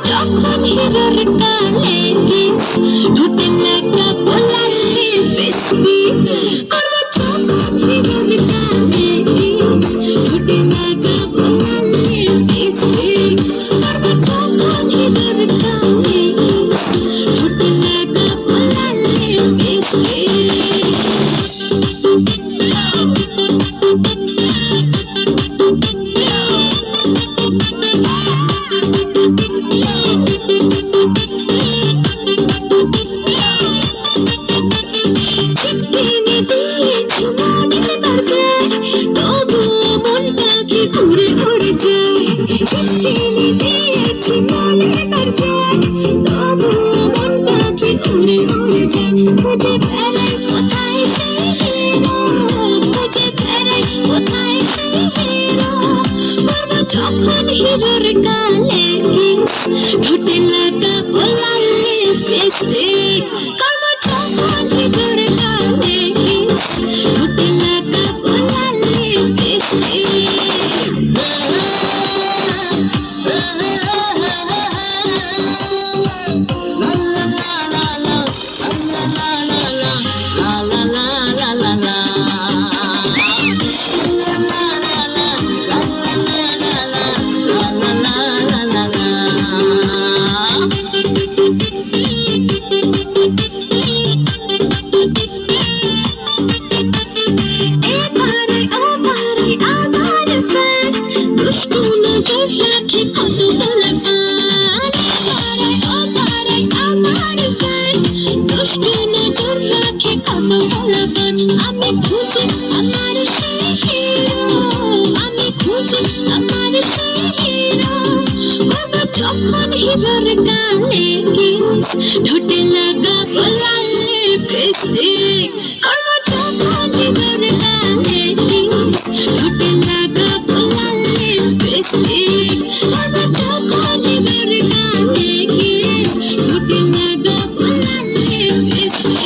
যখন হিরোর কালে কিস ঠোঁটে লাগা বলার লিপস্টিক কালো যখন হিরোর কালে কিস ঠোঁটে লাগা বলার লিপস্টিক যখন হিরোর কালে কিস ঠোঁটে লাগা বলার লিপস্টিক কালো যখন হিরোর কালে কিস ঠোঁটে লাগা বলার লিপস্টিক কালো যখন হিরোর কালে কিস ঠোঁটে লাগা বলার লিপস্টিক